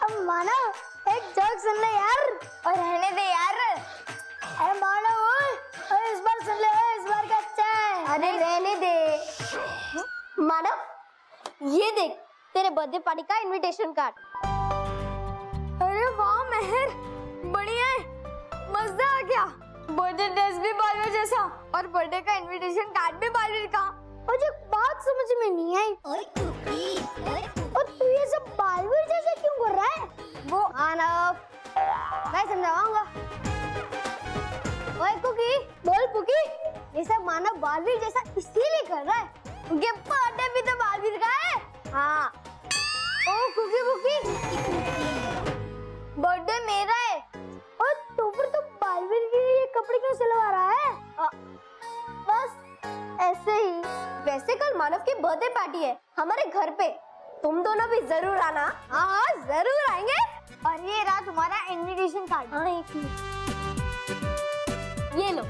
अब मानव एक जोक सुन ले यार। और रहने दे यार। अरे मानव अरे इस बार सुन ले, इस बार का अच्छा है। अरे रहने दे। मानव ये देख तेरे बर्थडे पार्टी का इनविटेशन कार्ड। अरे वाह मेहर, बढ़िया है, मजा आ गया। बर्थडे ड्रेस भी बालवीर जैसा और बर्थडे का इनविटेशन कार्ड भी बालवीर का। मुझे बात समझ में नहीं आई। और तू ये सब बालवीर जैसे क्यों कर रहा है? वो मानव मैं समझाऊंगा। ओए कुकी, बोल पुकी, ये सब मानव बालवीर जैसा इसीलिए कर रहा है क्योंकि बर्थडे भी तो बालवीर का है। हाँ ओ कुकी बुकी, बर्थडे मेरा है और तू फिर तो बालवीर के लिए कपड़े क्यों सिलवा रहा है? बस ऐसे ही। वैसे कल मानव की बर्थडे पार्टी है हमारे घर पे, तुम दोनों भी जरूर आना। हाँ जरूर आएंगे। और ये रहा तुम्हारा इनविटेशन कार्ड। हाँ एक ये लो,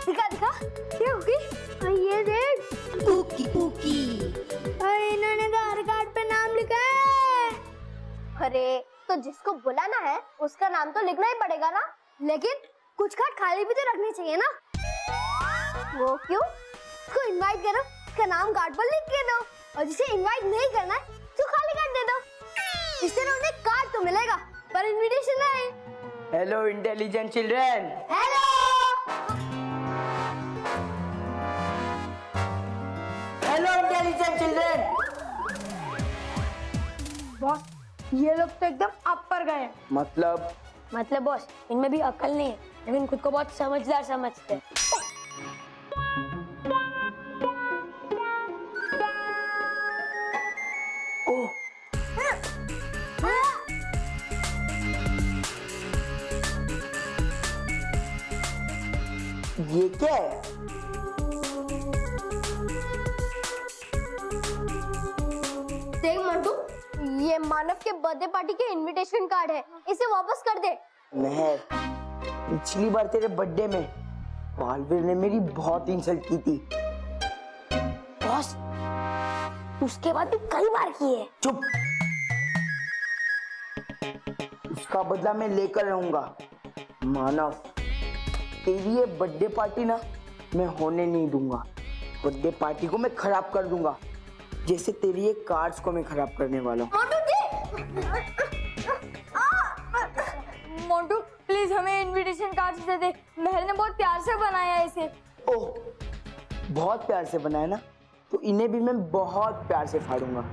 दिखा दिखा। ये कुकी, ये देख कुकी कुकी। इन्होंने तो हर कार्ड पे नाम लिखा है। अरे तो जिसको बुलाना है उसका नाम तो लिखना ही पड़ेगा ना। लेकिन कुछ कार्ड खाली भी तो रखने चाहिए ना। वो क्यों? उसको इनवाइट करो, उसका नाम कार्ड पर लिख के दो और जिसे इनवाइट नहीं करना है तो खाली कार्ड दे दो। इससे ना उन्हें कार्ड तो मिलेगा पर इनविटेशन नहीं। Hello intelligent children. Hello hello intelligent children. Boss ये लोग तो एकदम अपर गए। मतलब बॉस इनमें भी अकल नहीं है लेकिन खुद को बहुत समझदार समझते हैं। ओह ये क्या है? देख मंटू, ये मानव के बर्थडे पार्टी के इनविटेशन कार्ड है, इसे वापस कर दे। महर, पिछली बार तेरे बर्थडे में बालवीर ने मेरी बहुत इंसल्ट की थी। बॉस उसके बाद भी कई बार की है। चुप। उसका बदला मैं लेकर रहूंगा। मानव तेरी ये बर्थडे पार्टी ना मैं होने नहीं दूंगा। बर्थडे पार्टी को मैं खराब कर दूंगा जैसे तेरी ये कार्ड्स को मैं खराब करने वाला हूँ। मोंटू प्लीज हमें इनविटेशन कार्ड दे दे, महल ने बहुत प्यार से बनाया है इसे। ओह बहुत प्यार से बनाया ना, तो इन्हें भी मैं बहुत प्यार से फाड़ूंगा।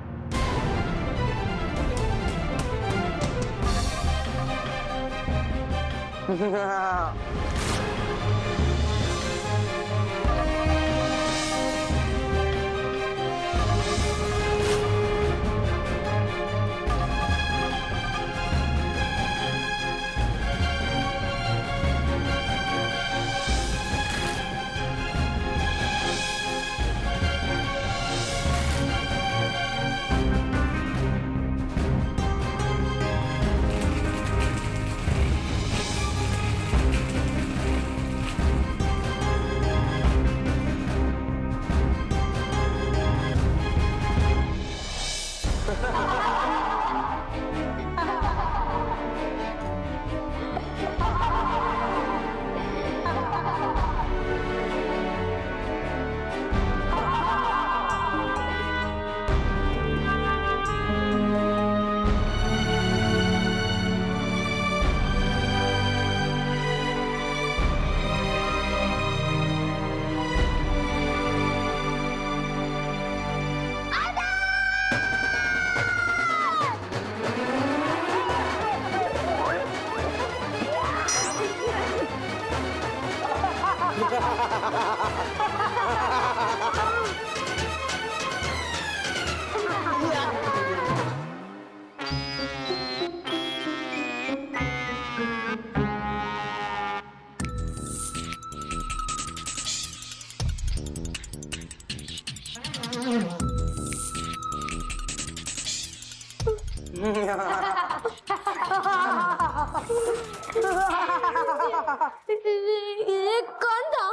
ये कौन था?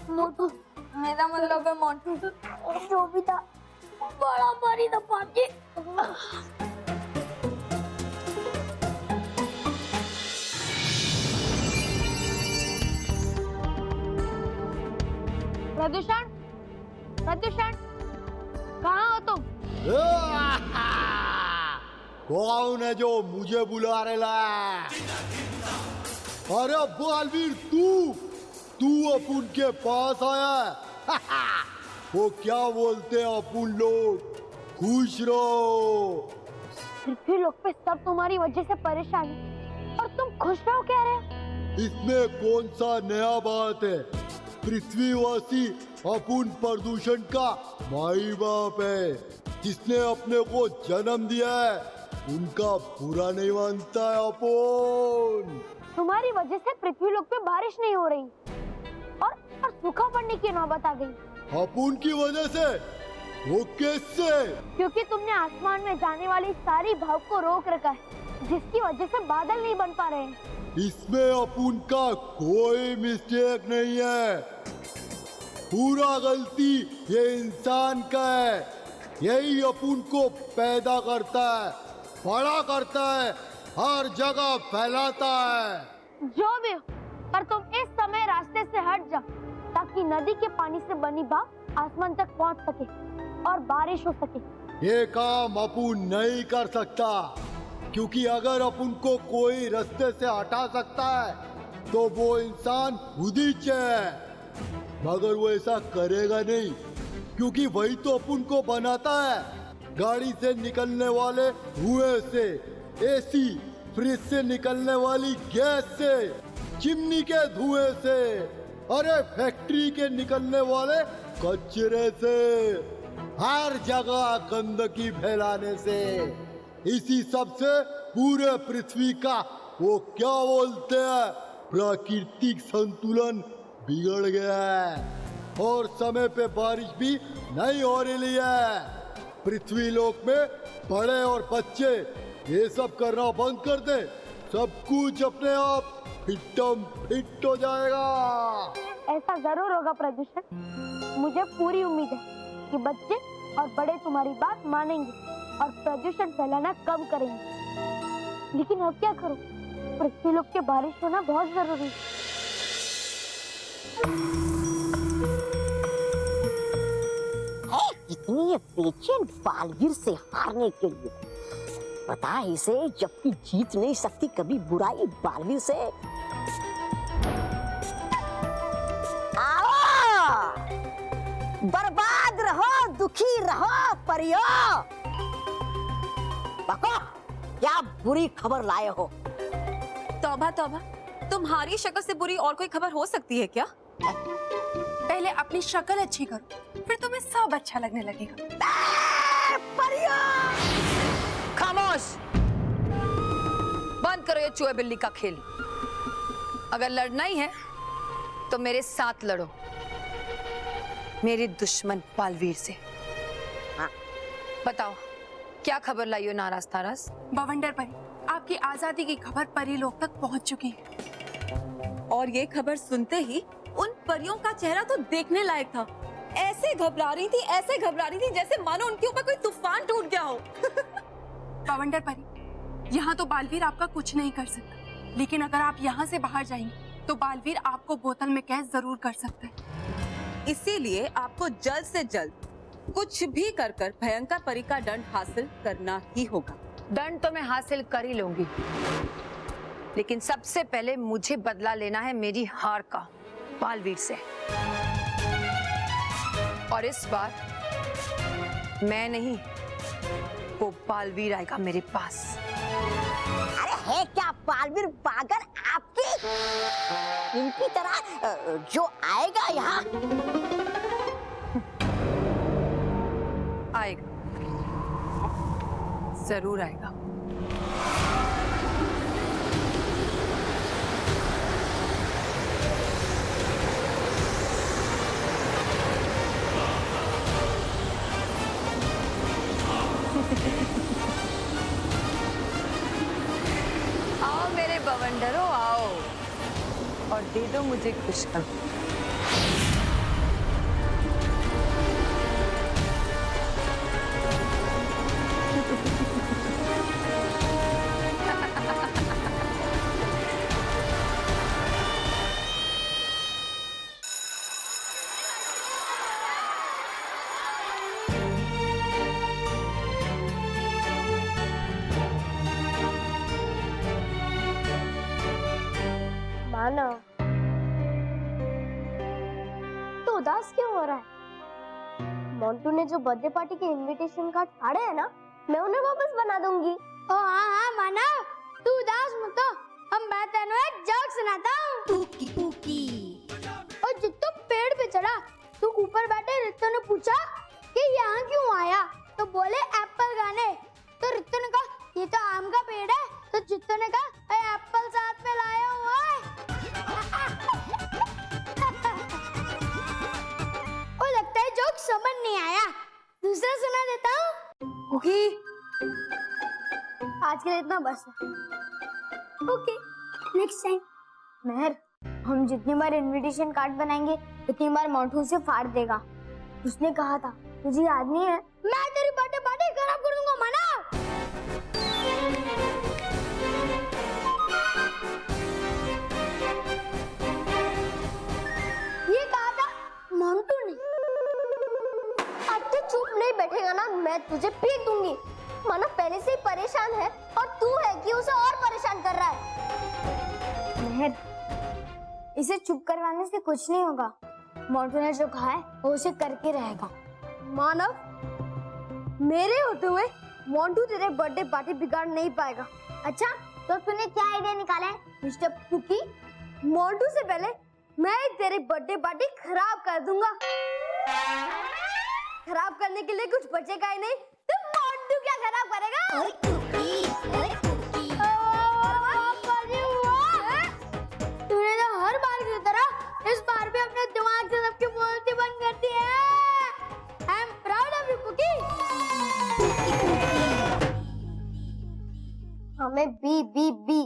मोटू। मेरा मतलब है मोटू। जो भी था बड़ा भारी था पाजी। प्रदूषण, प्रदूषण, कहाँ हो तुम? कौन है जो मुझे बुला रहा है? अरे बालवीर, तू अपुन के पास आया है। वो क्या बोलते हैं अपुन लोग, खुश रहो। पृथ्वी लोक पे सब तुम्हारी वजह से परेशान है और तुम खुश रहो कह रहे हो? इसमें कौन सा नया बात है? पृथ्वीवासी अपुन प्रदूषण का माई बाप है। जिसने अपने को जन्म दिया है उनका बुरा नहीं मानता है अपुन। तुम्हारी वजह से पृथ्वी लोक पे बारिश नहीं हो रही और सूखा पड़ने की नौबत आ गई। अपुन की वजह से? वो कैसे? क्योंकि तुमने आसमान में जाने वाली सारी भाप को रोक रखा है, जिसकी वजह से बादल नहीं बन पा रहे हैं। इसमें अपुन का कोई मिस्टेक नहीं है। पूरा गलती ये इंसान का है। यही अपुन को पैदा करता है, बड़ा करता है, हर जगह फैलाता है। जो भी हो, पर तुम इस समय रास्ते से हट जाओ ताकि नदी के पानी से बनी भाप आसमान तक पहुंच सके और बारिश हो सके। ये काम अपुन नहीं कर सकता, क्योंकि अगर अपुन को कोई रास्ते से हटा सकता है तो वो इंसान उदिच है। मगर वो ऐसा करेगा नहीं, क्योंकि वही तो अपुन को बनाता है। गाड़ी से निकलने वाले धुएं से, एसी, फ्रिज से निकलने वाली गैस से, चिमनी के धुएं से, अरे फैक्ट्री के निकलने वाले कचरे से, हर जगह गंदगी फैलाने से, इसी सब से पूरे पृथ्वी का वो क्या बोलते हैं प्राकृतिक संतुलन बिगड़ गया है और समय पे बारिश भी नहीं हो रही है। पृथ्वी लोक में बड़े और बच्चे ये सब करना बंद कर दे, सब कुछ अपने आप फिटम फिट हो जाएगा। ऐसा जरूर होगा प्रदूषण। मुझे पूरी उम्मीद है कि बच्चे और बड़े तुम्हारी बात मानेंगे और प्रदूषण फैलाना कम करेंगे। लेकिन अब क्या करो, पृथ्वी लोक के बारिश होना बहुत जरूरी है। कितनी ये पेशेंट बालवीर से हारने के लिए। पता है इसे, जबकि जीत नहीं सकती कभी बुराई बालवीर से। आओ, बर्बाद रहो, दुखी रहो परियो। बको, क्या बुरी खबर लाए हो? तौबा तौबा, तुम्हारी शक्ल से बुरी और कोई खबर हो सकती है क्या? पहले अपनी शक्ल अच्छी करो, फिर तुम्हें सब अच्छा लगने लगेगा। खामोश, बंद करो ये चूहे बिल्ली का खेल। अगर लड़ना ही है तो मेरे साथ लड़ो, मेरे दुश्मन बालवीर से। हाँ। बताओ क्या खबर लाई हो नाराज तारास? बवंडर परी, आपकी आजादी की खबर परी लोक तक पहुंच चुकी है। और ये खबर सुनते ही उन परियों का चेहरा तो देखने लायक था। ऐसे घबरा रही थी जैसे मानो उनके ऊपर कोई तूफान टूट गया हो। बवंडर परी, यहाँ तो बालवीर आपका कुछ नहीं कर सकता, लेकिन अगर आप यहाँ से बाहर जाएंगे तो बालवीर आपको बोतल में कैद जरूर कर सकता है। इसीलिए आपको जल्द से जल्द कुछ भी कर कर भयंकर परी का दंड हासिल करना ही होगा। दंड तो मैं हासिल कर ही लूंगी, लेकिन सबसे पहले मुझे बदला लेना है मेरी हार का बालवीर से। और इस बार मैं नहीं, वो बालवीर आएगा मेरे पास। अरे है क्या बालवीर पागल आपकी? इनकी तरह जो आएगा यहाँ। आएगा, जरूर आएगा। आओ मेरे बवंडरों, आओ और दे दो मुझे खुशखबरी। मानव, तो उदास क्यों हो रहा है? मोंटू ने जो बर्थडे पार्टी के इनविटेशन कार्ड फाड़े हैं ना, मैं उन्हें वापस बना दूंगी। ओ हाँ हाँ मानव, तू उदास मत हो, हम मैं तेनों एक जोक सुनाता हूँ। और जित्तू पेड़ पे चढ़ा, तू ऊपर बैठे रित्तू ने पूछा कि यहाँ क्यों आया, तो बोले एप्पल खाने। तो रित्तू ने कहा ये तो आम का पेड़ है, तो जित्तू ने कहा एप्पल साथ में लाया हुआ है। ओ लगता है जोक समझ नहीं आया, दूसरा सुना देता हूँ। ओके, आज के लिए इतना बस है। Okay, next time. मेहर, हम जितनी बार इनविटेशन कार्ड बनाएंगे उतनी बार मोंटू से फाड़ देगा। उसने कहा था, तुझे याद नहीं है? मैं तेरी बर्थडे पार्टी खराब कर दूंगा माना। ये कहा था मोंटू ने। अब तो चुप नहीं बैठेगा ना, मैं तुझे पीट दूंगी। माना पहले से ही परेशान है और तू है कि उसे और परेशान कर रहा है। मेहर, इसे चुप करवाने से कुछ नहीं होगा। मोंटू ने जो कहा है वो उसे करके रहेगा। मानव, मेरे होते हुए मोंटू तेरे बर्थडे पार्टी बिगाड़ नहीं पाएगा। अच्छा, तो तूने क्या आइडिया निकाला है मिस्टर कुकी? मोंटू से पहले मैं तेरी बर्थडे पार्टी खराब कर दूंगा। खराब करने के लिए कुछ बचेगा ही नहीं, तो मोंटू क्या खराब करेगा? तूने तो हर बार की तरह इस बार भी अपने दिमाग से सबकी बोलती बंद कर दी है। I am proud of you cookie. हमें बी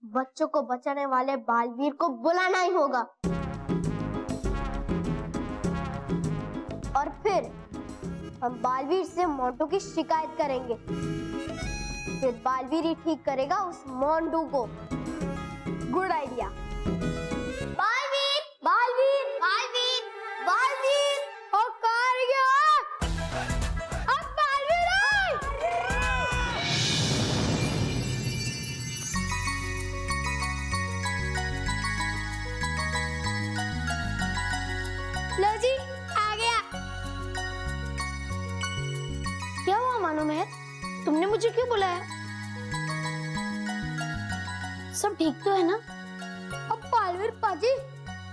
बच्चों को बचाने वाले बालवीर को बुलाना ही होगा, और फिर हम बालवीर से मोंटू की शिकायत करेंगे। फिर बालवीर ही ठीक करेगा उस मोंटू को। Good idea. बालवीर, बालवीर, बालवीर, बालवीर, ओ कार गया। अब बालवीर आए। लो जी, आ गया। क्या हुआ मानो मेहर, तुमने मुझे क्यों बुलाया? सब ठीक तो है ना? अब पालवीर पाजी,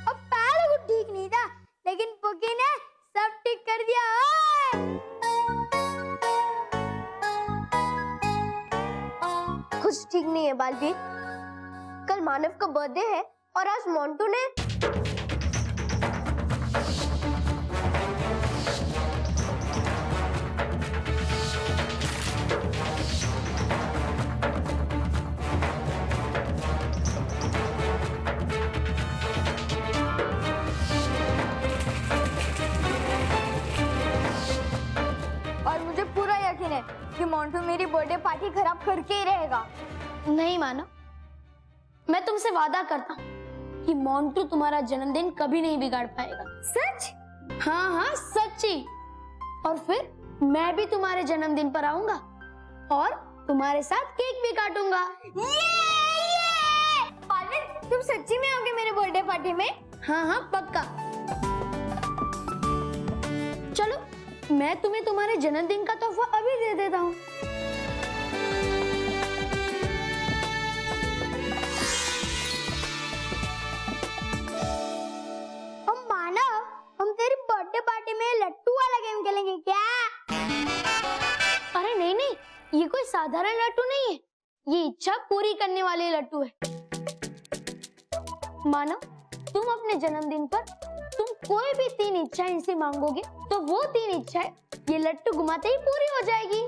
अब पहले कुछ ठीक नहीं था, लेकिन पुकी ने सब ठीक कर दिया। कुछ ठीक नहीं है बालवीर। कल मानव का बर्थडे है और आज मोंटू ने कि मोंटू मेरी बर्थडे पार्टी खराब करके ही रहेगा। नहीं मानो, मैं तुमसे वादा करता हूँ कि मोंटू तुम्हारा जन्मदिन कभी नहीं बिगाड़ पाएगा। सच? हाँ हाँ सच्ची। और फिर मैं भी तुम्हारे जन्मदिन पर आऊंगा और तुम्हारे साथ केक भी काटूंगा। पालवीर, तुम सच्ची में आओगे मेरे बर्थडे पार्टी में? हाँ हाँ पक्का। चलो, मैं तुम्हें तुम्हारे जन्मदिन का तोहफा अभी दे देता हूँ। हम मानव, हम तेरी बर्थडे पार्टी में लट्टू वाला गेम खेलेंगे क्या? अरे नहीं नहीं, ये कोई साधारण लट्टू नहीं है, ये इच्छा पूरी करने वाले लट्टू है। मानव, तुम अपने जन्मदिन पर तुम कोई भी 3 इच्छाएं इनसे मांगोगे तो वो 3 इच्छाएं ये लट्टू घुमाते ही पूरी हो जाएगी।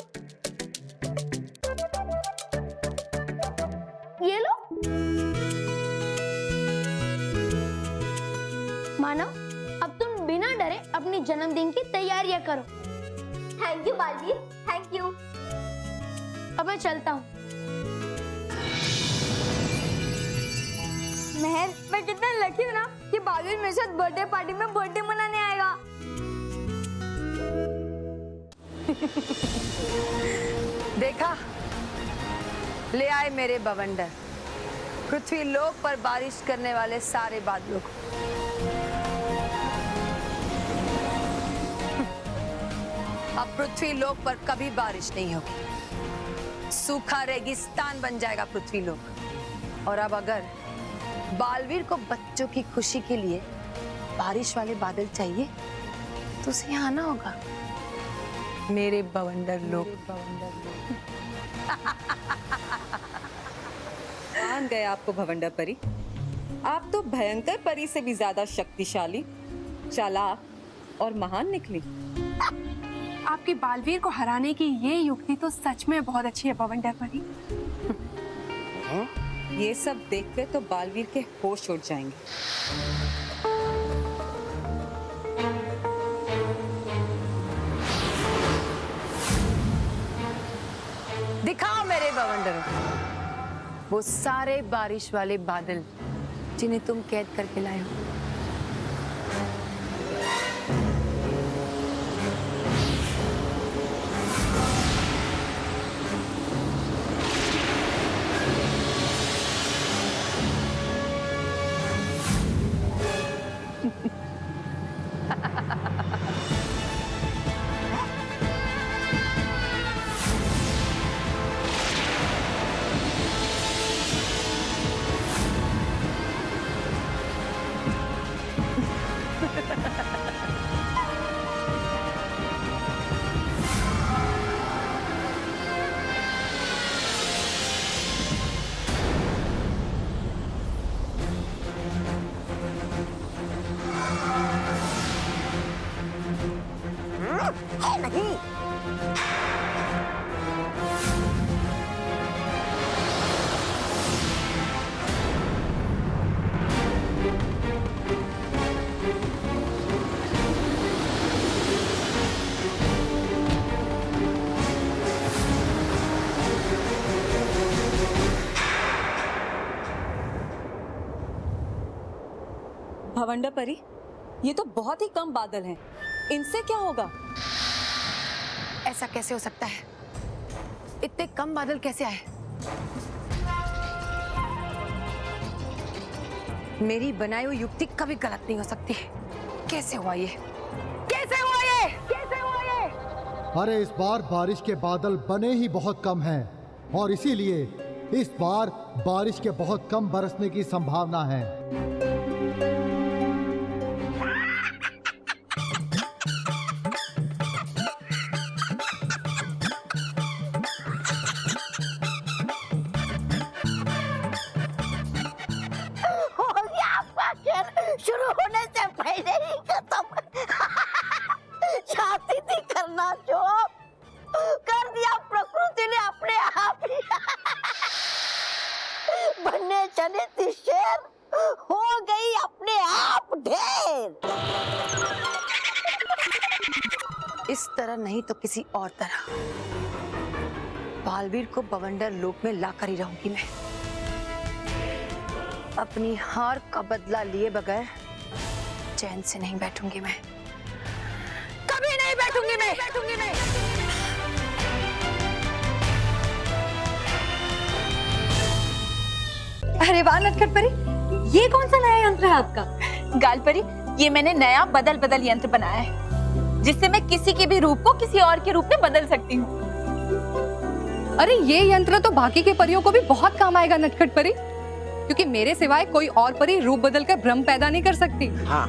ये लो। मानव, अब तुम बिना डरे अपनी जन्मदिन की तैयारियां करो। Thank you Baalveer, thank you. अब मैं चलता हूँ। मेहर, मैं कितना लकी हूँ ना कि बालवीर मेरे साथ बर्थडे पार्टी में बर्थडे मनाने आएगा। देखा, ले आए मेरे बवंडर। पृथ्वी लोक पर बारिश करने वाले सारे बादलों को। अब पृथ्वी लोक पर कभी बारिश नहीं होगी, सूखा रेगिस्तान बन जाएगा पृथ्वी लोक। और अब अगर बालवीर को बच्चों की खुशी के लिए बारिश वाले बादल चाहिए तो उसे यहाँ आना होगा, मेरे बवंडर लोक। मान गए आपको भवंडर परी। आप तो भयंकर परी से भी ज्यादा शक्तिशाली, चालाक और महान निकली। आपकी बालवीर को हराने की ये युक्ति तो सच में बहुत अच्छी है बवंडर परी। ये सब देखकर तो बालवीर के होश उड़ जाएंगे। दिखाओ मेरे बवंडरों वो सारे बारिश वाले बादल जिन्हें तुम कैद करके लाए हो। नहीं, भवंडर परी, ये तो बहुत ही कम बादल हैं। इनसे क्या होगा? ऐसा कैसे हो सकता है? इतने कम बादल कैसे आए? मेरी बनाई हुई युक्ति कभी गलत नहीं हो सकती। कैसे हुआ ये? कैसे हुआ ये? कैसे हुआ ये? अरे इस बार बारिश के बादल बने ही बहुत कम हैं और इसीलिए इस बार बारिश के बहुत कम बरसने की संभावना है। शुरू होने से पहले ही खत्म। चाहती थी करना जो कर दिया प्रकृति ने अपने आप ही। बनने चली थी शेर, हो गई अपने आप ढेर। इस तरह नहीं तो किसी और तरह बालवीर को बवंडर लोक में लाकर ही रहूंगी मैं। अपनी हार का बदला लिए बगैर चैन से नहीं बैठूंगी मैं, कभी नहीं बैठूंगी मैं। अरे वाह नटखट परी, ये कौन सा नया यंत्र है आपका? गाल परी, ये मैंने नया बदल बदल यंत्र बनाया है, जिससे मैं किसी के भी रूप को किसी और के रूप में बदल सकती हूँ। अरे ये यंत्र तो बाकी के परियों को भी बहुत काम आएगा नटखट परी, क्योंकि मेरे सिवाय कोई और परी रूप बदलकर भ्रम पैदा नहीं कर सकती। हाँ।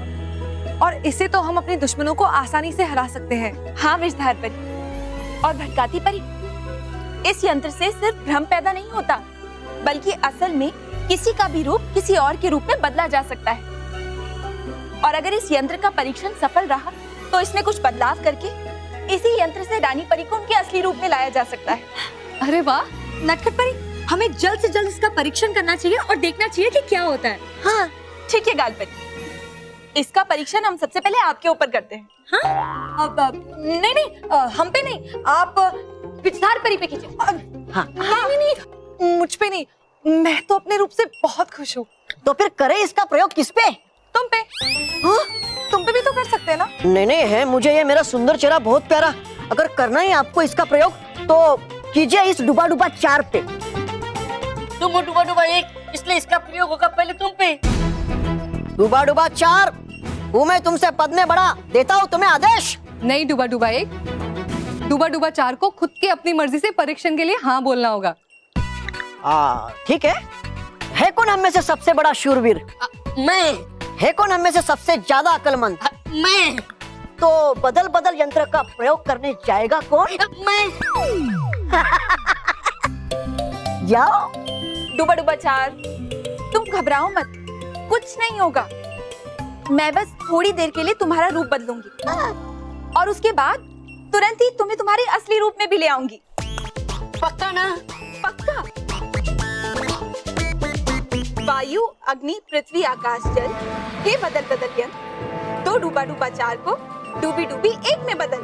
और इससे तो हम अपने दुश्मनों को आसानी से हरा सकते हैं। हाँ विषधार परी और भटकाती परी, इस यंत्र से सिर्फ भ्रम पैदा नहीं होता, बल्कि असल में किसी का भी रूप किसी और के रूप में बदला जा सकता है। और अगर इस यंत्र का परीक्षण सफल रहा तो इसमें कुछ बदलाव करके इसी यंत्र से रानी परी को उनके असली रूप में लाया जा सकता है। अरे वाह नटखट परी, हमें जल्द से जल्द इसका परीक्षण करना चाहिए और देखना चाहिए कि क्या होता है। हाँ ठीक है गाल परी, इसका परीक्षण हम सबसे पहले आपके ऊपर करते हैं। हाँ? नहीं, हम पे नहीं, आप विषधार परी पे कीजिए। हाँ। नहीं, मुझ पे नहीं, मैं तो अपने रूप से बहुत खुश हूँ। तो फिर करे इसका प्रयोग किस पे? तुम पे। हाँ? तुम पे भी तो कर सकते हैं ना? नहीं है, मुझे ये मेरा सुंदर चेहरा बहुत प्यारा। अगर करना है आपको इसका प्रयोग तो कीजिए इस डुबा डुबा 4 पे। डुबा डुबा 1 इसलिए इसका प्रयोग होगा पहले तुम पे। डूबा डूबा 4 हूँ मैं तुमसे पद में बड़ा, देता हूँ तुम्हें आदेश। नहीं डूबा डूबा 1, डूबा डूबा 4 को खुद की अपनी मर्जी से परीक्षण के लिए हाँ बोलना होगा। ठीक है कौन हम में से सबसे बड़ा शूरवीर? मैं। है कौन हम में से सबसे ज्यादा अक्लमंद? मैं। तो बदल बदल यंत्र का प्रयोग करने जाएगा कौन? मैं। जाओ। डूबा डूबा 4, तुम घबराओ मत, कुछ नहीं होगा। मैं बस थोड़ी देर के लिए तुम्हारा रूप बदलूंगी और उसके बाद तुरंत ही तुम्हें तुम्हारे असली रूप में भी ले आऊंगी। पक्का ना? पक्का। वायु, अग्नि, पृथ्वी, आकाश, जल, ये बदल बदल यंत्र तो डूबा डूबा 4 को डूबी डूबी 1 में बदल।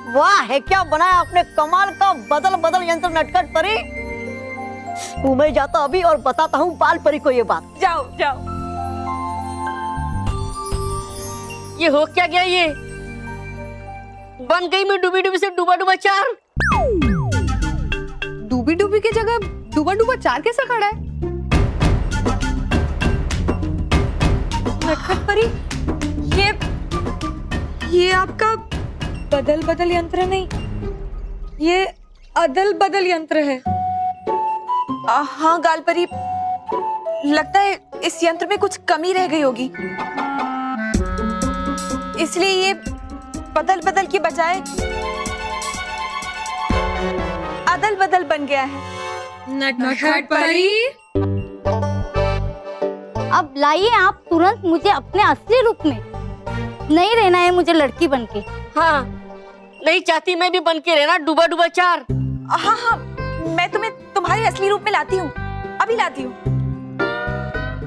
वाह, है क्या बनाया आपने कमाल का बदल बदल यंत्र नटखट परी। मैं जाता अभी और बताता हूँ बाल परी को ये बात। जाओ जाओ। ये हो क्या गया? ये बन गई मैं डूबी डूबी से डूबा डूबा 4। डूबी डूबी की जगह डूबा डूबा 4 कैसा खड़ा है? नटखट परी, ये आपका बदल बदल यंत्र नहीं, ये अदल बदल यंत्र है। हाँ गाल परी, लगता है इस यंत्र में कुछ कमी रह गई होगी, इसलिए ये बदल बदल के बजाय अदल बदल बन गया है। नटखट परी, अब लाइए आप तुरंत मुझे अपने असली रूप में। नहीं रहना है मुझे लड़की बनके। हाँ, नहीं चाहती मैं भी बन के रहना डूबा डूबा 4। हाँ हाँ, मैं तुम्हें तुम्हारे असली रूप में लाती हूँ, अभी लाती हूँ।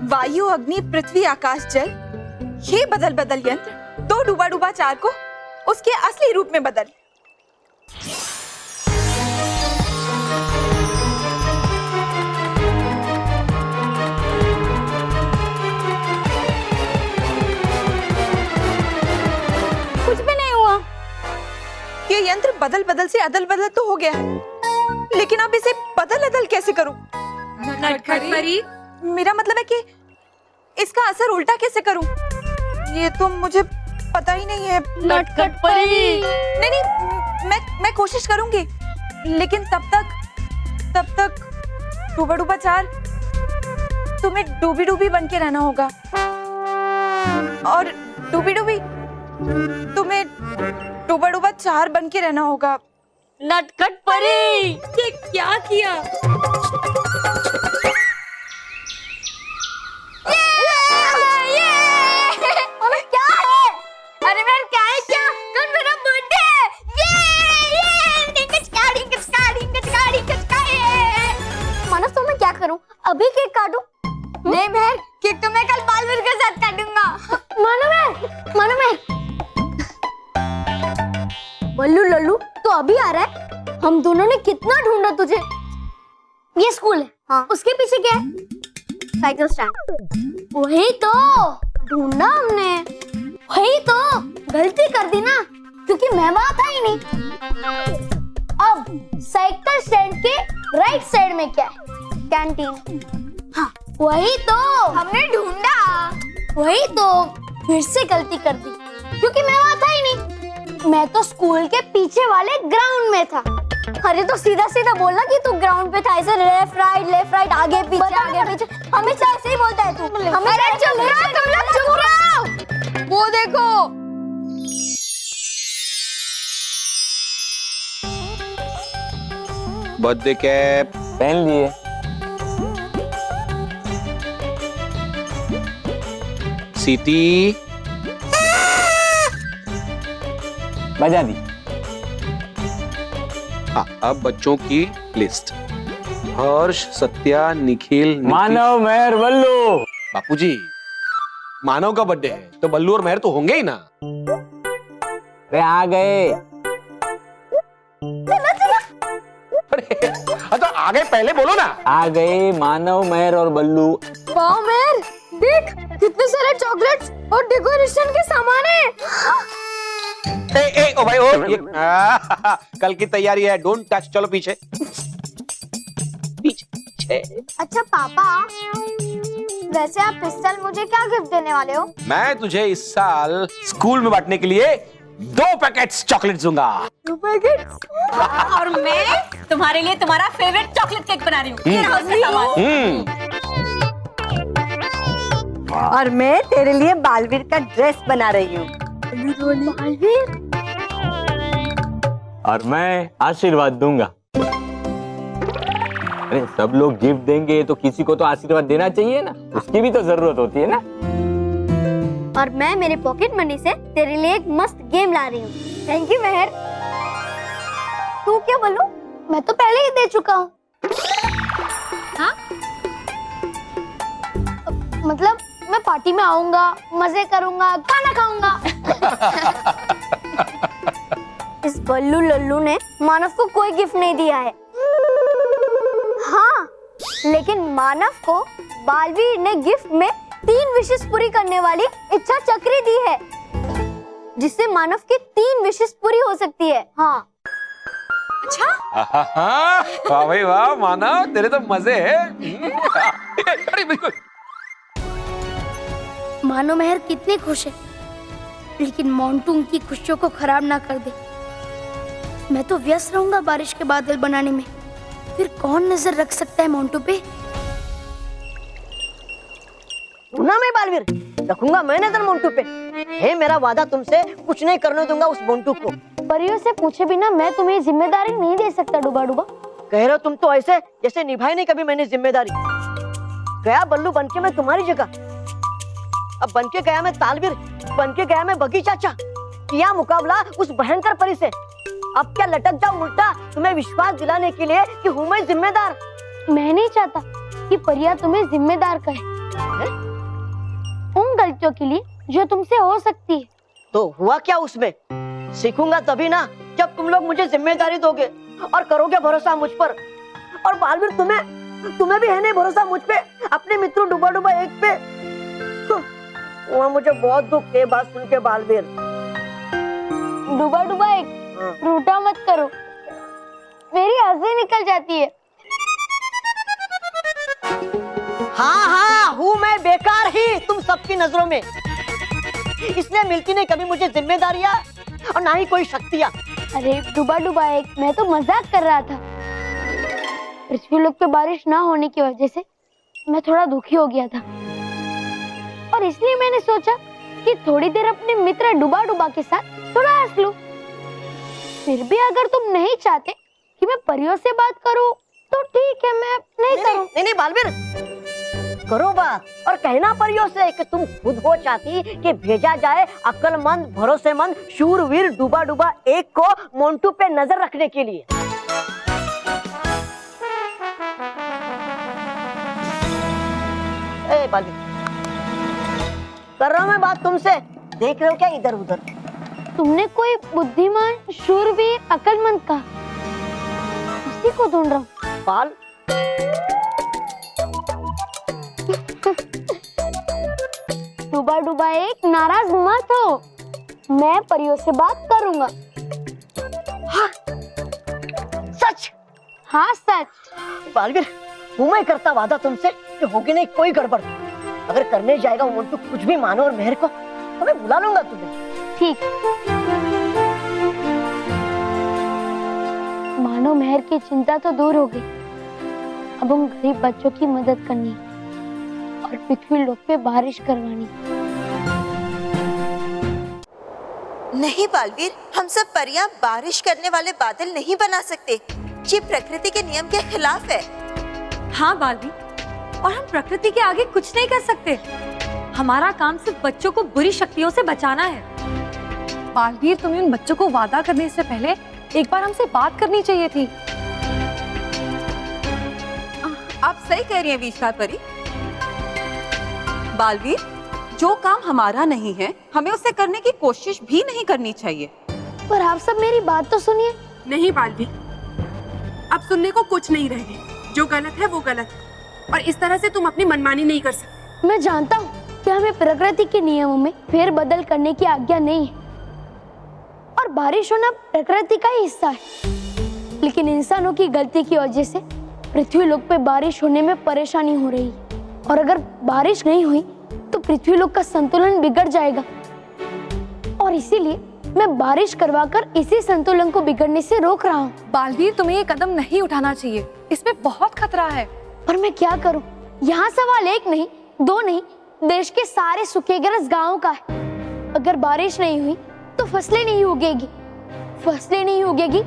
वायु, अग्नि, पृथ्वी, आकाश, जल, ये बदल बदल यंत्र तो डूबा डूबा 4 को उसके असली रूप में बदल। कुछ भी नहीं हुआ। ये यंत्र बदल बदल से अदल बदल तो हो गया है, लेकिन अब इसे बदल अदल कैसे करूं? नटखट परी, मेरा मतलब है कि इसका असर उल्टा कैसे करूं? ये तो मुझे पता ही नहीं है। नटखट परी। नहीं, मैं कोशिश करूंगी, लेकिन तब तक डूबा डूबा 4 तुम्हें डूबी डूबी बन के रहना होगा, और डूबी डूबी तुम्हें डूबा डूबा 4 बन के रहना होगा। नटखट परी, ये क्या किया? अरे मैं क्या है क्या? कल मेरा बर्थडे है। मानव, तो मैं क्या करूं? अभी केक काटूं? नहीं बहन, केक तो मैं कल बालवीर के साथ काटूंगा। मानो मैं बल्लू लल्लू तो अभी आ रहा है। हम दोनों ने कितना ढूंढा तुझे। ये स्कूल है, हाँ। उसके पीछे क्या है? Cycle stand. वही तो ढूंढा हमने। वही तो गलती कर दी ना, क्योंकि मैं वहां था ही नहीं। अब साइकिल स्टैंड के राइट साइड में क्या है? कैंटीन। हाँ, वही तो हमने ढूंढा। वही तो फिर से गलती कर दी, क्योंकि मैं वहां था ही नहीं। मैं तो स्कूल के पीछे वाले ग्राउंड में था। अरे तो सीधा सीधा बोलना कि तू ग्राउंड पे था। ऐसे लेफ्ट राइट आगे पीछे हमेशा ऐसे ही बोलता है तू। अरे चुप रहो तुम लोग, चुप रहो। वो देखो, बर्थडे कैप पहन लिए। सीटी बजा दी। हाँ, अब बच्चों की लिस्ट। हर्ष, सत्या, निखिल, मानव, मेहर, बल्लू। बापूजी, मानव का बर्थडे है तो बल्लू और मेहर तो होंगे ही ना। वे आ गए। अरे तो आगे पहले बोलो ना। आ गए मानव, मेहर और बल्लू। वाह मेहर, देख कितने सारे चॉकलेट्स और डेकोरेशन के सामान है। ए ओ भाई ओ ये कल की तैयारी है, डोंट टच। चलो पीछे पीछे। अच्छा पापा, वैसे आप इस साल मुझे क्या गिफ्ट देने वाले हो? मैं तुझे इस साल स्कूल में बांटने के लिए 2 पैकेट्स चॉकलेट दूंगा। 2 पैकेट? और मैं तुम्हारे लिए तुम्हारा फेवरेट चॉकलेट केक बना रही हूँ। ये रहा उसका सामान। और मैं तेरे लिए बालवीर का ड्रेस बना रही हूँ। बालवीर? और मैं आशीर्वाद दूंगा। अरे सब लोग गिफ्ट देंगे तो किसी को तो आशीर्वाद देना चाहिए ना, उसकी भी तो जरूरत होती है ना। और मैं मेरे पॉकेट मनी से तेरे लिए एक मस्त गेम ला रही हूँ। थैंक यू मेहर। तू क्या बोलूं? मैं तो पहले ही दे चुका हूँ। हाँ? मतलब मैं पार्टी में आऊंगा, मजे करूंगा, खाना खाऊंगा। इस बल्लू लल्लू ने मानव को कोई गिफ्ट नहीं दिया है। हाँ, लेकिन मानव को बालवीर ने गिफ्ट में 3 विशेष पूरी करने वाली इच्छा चक्री दी है, जिससे मानव की 3 विशेष पूरी हो सकती है। हाँ। अच्छा? वाह भाई वाह मानव, तेरे तो मजे है। अरे बिल्कुल। मानो मेहर कितने खुश है, लेकिन मोंटू उनकी खुशियों को खराब ना कर दे। मैं तो व्यस्त रहूंगा बारिश के बादल बनाने में, फिर कौन नजर रख सकता है मोंटू पे? ना मैं बालवीर, रखूंगा मैं नजर मोंटू पे। है मेरा वादा तुमसे, कुछ नहीं करने दूंगा उस मोंटू को। परियों से पूछे बिना मैं तुम्हें जिम्मेदारी नहीं दे सकता डूबा डूबा। कह रहे हो तुम तो ऐसे जैसे निभाई नहीं कभी मैंने जिम्मेदारी। गया बल्लू बनके मैं तुम्हारी जगह, अब बनके गया मैं तालवीर, बनके गया मैं बगी चाचा। किया मुकाबला उस भयंकर परी से। अब क्या लटक जाऊं उल्टा तुम्हें विश्वास दिलाने के लिए कि हूँ मैं जिम्मेदार। मैं नहीं चाहता कि परिया तुम्हें जिम्मेदार कहे उन गलतियों के लिए जो तुमसे हो सकती है। तो हुआ क्या उसमें? सीखूंगा तभी ना जब तुम लोग मुझे जिम्मेदारी दोगे और करोगे भरोसा मुझ पर। और बालवीर तुम्हें भी है नहीं भरोसा मुझ पे, अपने मित्रों डूबा डूबा एक पे। वहाँ मुझे बहुत दुख है बात सुन के बालवीर। डूबा डूबा एक, रूठा मत करो, मेरी हंसी निकल जाती है। हाँ हूँ मैं बेकार ही तुम सबकी नजरों में, इसलिए मिलती नहीं कभी मुझे जिम्मेदारियाँ और ना ही कोई शक्तियाँ। अरे डूबा डूबा एक, मैं तो मजाक कर रहा था। पृथ्वी लोक पे बारिश ना होने की वजह से मैं थोड़ा दुखी हो गया था, और इसलिए मैंने सोचा कि थोड़ी देर अपने मित्र डूबा डूबा के साथ थोड़ा हंस लूं। फिर भी अगर तुम नहीं चाहते कि मैं परियों से बात करूं तो ठीक है, मैं नहीं करूं। नहीं बालवीर, करो बात और कहना परियों से कि तुम खुद हो चाहती कि भेजा जाए अक्लमंद भरोसेमंद शूरवीर डूबा डूबा एक को मोंटू पे नजर रखने के लिए। ए बालवीर, कर रहा हूं मैं बात तुमसे, देख रहे हो क्या इधर उधर? तुमने कोई बुद्धिमान शूरवीर अक्लमंद कहा, उसी को ढूंढ रहा हूं। बाल डूबा डूबा एक, नाराज मत हो, मैं परियों से बात करूंगा। हाँ, सच? हाँ सच। बालवीर, हूँ मैं करता वादा तुमसे कि होगी नहीं कोई गड़बड़। अगर करने जाएगा वो मोंटू कुछ भी मानो और मेहर को, तो मैं बुला लूंगा तुम्हें। ठीक। मानो मेहर की चिंता तो दूर हो गई, अब उन गरीब बच्चों की मदद करनी और पृथ्वी लोक पे बारिश करवानी। नहीं बालवीर, हम सब परियां बारिश करने वाले बादल नहीं बना सकते, ये प्रकृति के नियम के खिलाफ है। हाँ बालवीर, और हम प्रकृति के आगे कुछ नहीं कर सकते। हमारा काम सिर्फ बच्चों को बुरी शक्तियों से बचाना है। बालवीर, तुम्हें उन बच्चों को वादा करने से पहले एक बार हमसे बात करनी चाहिए थी। आप सही कह रही हैं विशाल परी। बालवीर, जो काम हमारा नहीं है हमें उसे करने की कोशिश भी नहीं करनी चाहिए। पर आप सब मेरी बात तो सुनिए। नहीं बालवीर, अब सुनने को कुछ नहीं रह गया। जो गलत है वो गलत है, और इस तरह से तुम अपनी मनमानी नहीं कर सकते। मैं जानता हूँ कि हमें प्रकृति के नियमों में फेरबदल करने की आज्ञा नहीं है और बारिश होना प्रकृति का ही हिस्सा है, लेकिन इंसानों की गलती की वजह से पृथ्वी लोक पे बारिश होने में परेशानी हो रही है और अगर बारिश नहीं हुई तो पृथ्वी लोक का संतुलन बिगड़ जाएगा और इसीलिए मैं बारिश करवाकर इसी संतुलन को बिगड़ने से रोक रहा हूँ। बालवीर, तुम्हें ये कदम नहीं उठाना चाहिए, इसमें बहुत खतरा है। पर मैं क्या करूँ? यहाँ सवाल एक नहीं, दो नहीं, देश के सारे सूखेग्रस्त गांवों का है। अगर बारिश नहीं हुई तो फसलें नहीं उगेगी, फसलें नहीं उगेगी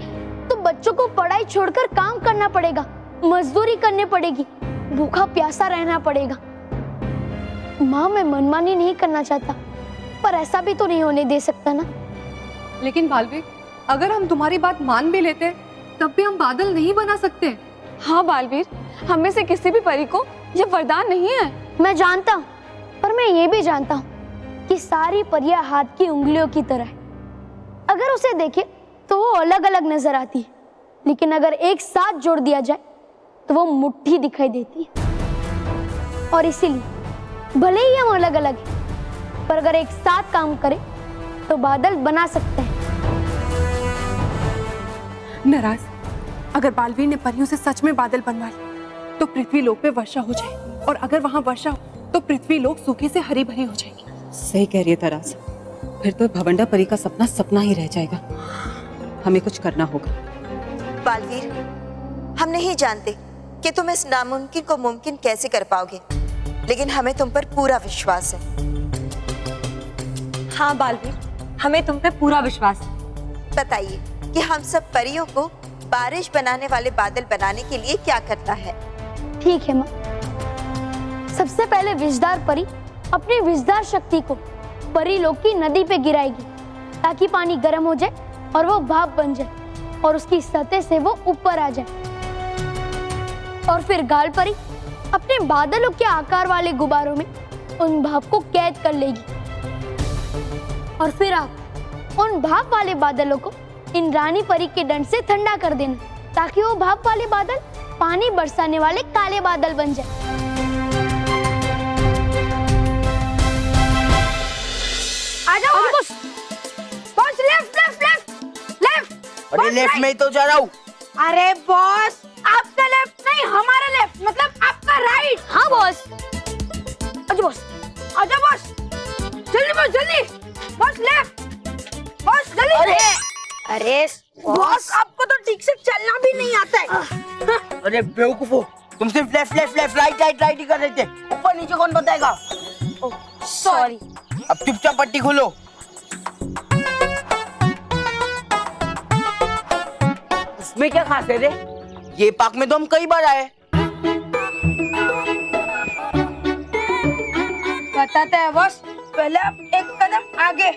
तो बच्चों को पढ़ाई छोड़कर काम करना पड़ेगा, मजदूरी करनी पड़ेगी, भूखा प्यासा रहना पड़ेगा। माँ, मैं मनमानी नहीं करना चाहता, पर ऐसा भी तो नहीं होने दे सकता ना। लेकिन बालवीर, अगर हम तुम्हारी बात मान भी लेते तब भी हम बादल नहीं बना सकते। हाँ बालवीर, हम में से किसी भी परी को ये वरदान नहीं है। मैं जानता हूँ, पर मैं ये भी जानता हूँ कि सारी परियां हाथ की उंगलियों की तरह है। अगर उसे देखे तो वो अलग अलग नजर आती है, लेकिन अगर एक साथ जोड़ दिया जाए तो वो मुट्ठी दिखाई देती है। और इसीलिए भले ही हम अलग अलग हैं, पर अगर एक साथ काम करें तो बादल बना सकते हैं। नाराज, अगर बालवीर ने परियों से सच में बादल बनवा लिए तो पृथ्वी लोक पे वर्षा हो जाए, और अगर वहाँ वर्षा हो तो पृथ्वी लोक सूखे से हरी भरी हो जाएगी। सही कह रही है तरास, फिर तो भवंडा परी का सपना सपना ही रह जाएगा। हमें कुछ करना होगा। बालवीर, हम नहीं जानते कि तुम इस नामुमकिन को मुमकिन कैसे कर पाओगे, लेकिन हमें तुम पर पूरा विश्वास है। हाँ बालवीर, हमें तुम पे पूरा विश्वास है। बताइए कि हम सब परियों को बारिश बनाने वाले बादल बनाने के लिए क्या करना है। ठीक है माँ। सबसे पहले विषधार परी अपनी विषधार शक्ति को परी लोक की नदी पे गिराएगी ताकि पानी गर्म हो जाए और वो भाप बन जाए और उसकी सतह से वो ऊपर आ जाए। और फिर गाल परी अपने बादलों के आकार वाले गुब्बारों में उन भाप को कैद कर लेगी और फिर आप उन भाप वाले बादलों को इन रानी परी के दंड से ठंडा कर देना ताकि वो भाप वाले बादल पानी बरसाने वाले काले बादल बन जाए। आ जाओ boss. Boss, left left left left. अरे लेफ्ट में ही तो जा रहा हूँ। अरे बॉस, आपका लेफ्ट नहीं, हमारा लेफ्ट, मतलब आपका राइट। हाँ बॉस। अच्छा बॉस, आजा बॉस, जल्दी बॉस, जल्दी बॉस, लेफ्ट बॉस, जल्दी। अरे अरे बॉस, आपको तो ठीक से चलना भी नहीं आता है। अरे बेवकूफो, तुम सिर्फ left left left right right right ही कर रहे थे, ऊपर नीचे कौन बताएगा। सॉरी। अब चुपचाप पट्टी खोलो। इसमें क्या खास है रे? ये पार्क में तो हम कई बार आए। बताते हैं बॉस, पहले आप एक कदम आगे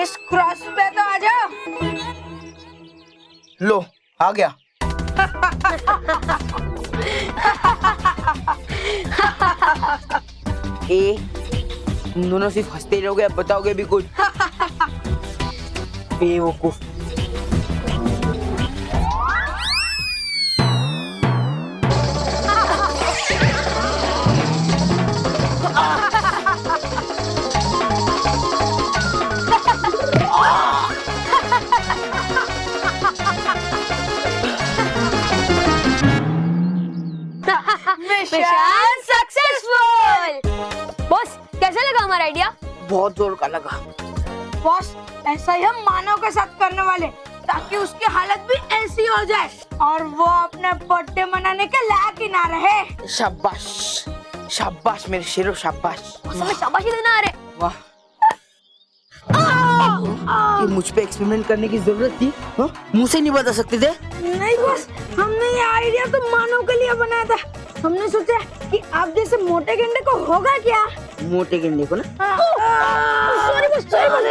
इस क्रॉस पे तो आ जाओ। लो, आ गया। तुम दोनों सिर्फ हंसते रहोगे, अब बताओगे भी कुछ। बेवकूफ। Mission successful. बॉस, कैसा लगा हमारा आइडिया? बहुत जोर का लगा। बॉस, ऐसा ही हम मानव के साथ करने वाले ताकि उसकी हालत भी ऐसी हो जाए और वो अपने बर्थडे मनाने के लायक ही ना रहे। शाबाश शाबाश मेरे शेरों, शाबाश। हमें शाबाशी देना। अरे वाह, ये मुझ पे एक्सपेरिमेंट करने की जरूरत थी? हाँ? मुंह से नहीं बता सकते थे? नहीं बॉस, हमने ये आइडिया तो मानव के लिए बनाया था। हमने सोचा कि आप जैसे मोटे गेंडे को होगा क्या। मोटे गेंडे को ना? सॉरी बॉस, सॉरी बॉस,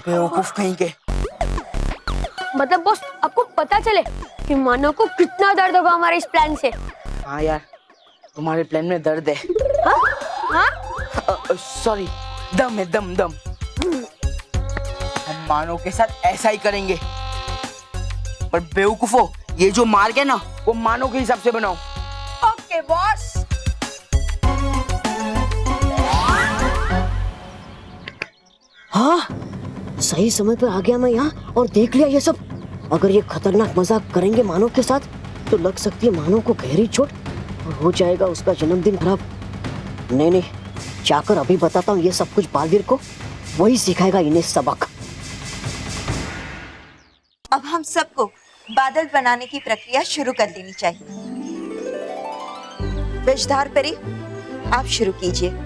बेवकूफ कहीं के। मतलब बॉस, आपको पता चले कि मानव को कितना दर्द होगा हमारे इस प्लान से। हाँ यार, तुम्हारे प्लान में दर्द है। सॉरी, दम है, दम दम। हम मानव के साथ ऐसा ही करेंगे, पर बेवकूफो, ये जो मार्ग है ना, वो मानव के हिसाब से बनाओ। है बॉस। हाँ, सही समय पर आ गया मैं यहाँ और देख लिया ये सब। अगर ये खतरनाक मजाक करेंगे मानव के साथ तो लग सकती है मानव को गहरी चोट और हो जाएगा उसका जन्मदिन खराब। नहीं, जाकर अभी बताता हूँ ये सब कुछ बालवीर को, वही सिखाएगा इन्हें सबक। अब हम सबको बादल बनाने की प्रक्रिया शुरू कर देनी चाहिए। विषधार परी, आप शुरू कीजिए।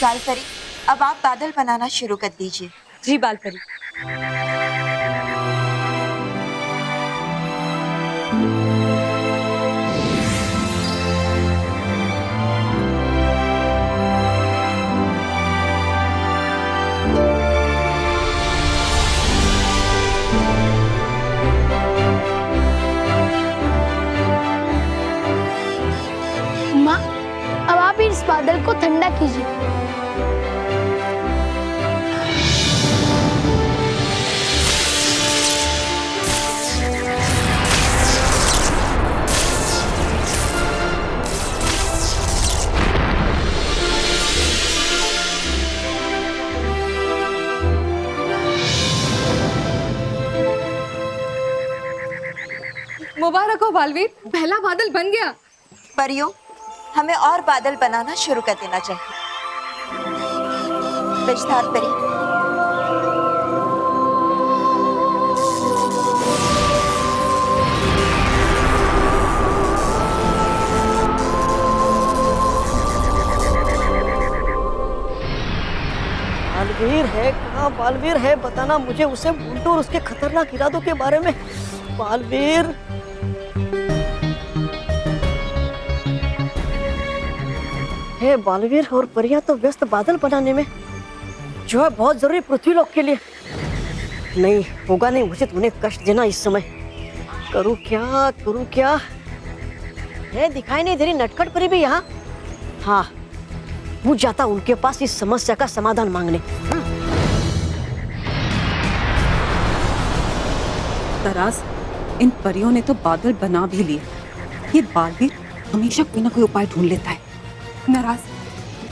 बालपरी, अब आप बादल बनाना शुरू कर दीजिए। जी बालपरी। माँ, अब आप इस बादल को ठंडा कीजिए। मुबारक हो बालवीर, पहला बादल बन गया। परियों, हमें और बादल बनाना शुरू कर देना चाहिए। विषधार परी, बालवीर है कहाँ? बालवीर है, बताना मुझे उसे बुंटू और उसके खतरनाक इरादों के बारे में। बालवीर, हे बालवीर और परियां तो व्यस्त बादल बनाने में, जो है बहुत जरूरी पृथ्वीलोक के लिए। नहीं होगा नहीं मुझे उन्हें कष्ट देना इस समय। करूँ क्या? है दिखाई नहीं दे रही नटखट परी भी यहाँ। हाँ, वो जाता उनके पास इस समस्या का समाधान मांगने। तरास, इन परियों ने तो बादल बना भी लिए। ये बालवीर हमेशा कोई ना कोई उपाय ढूंढ लेता है। नाराज,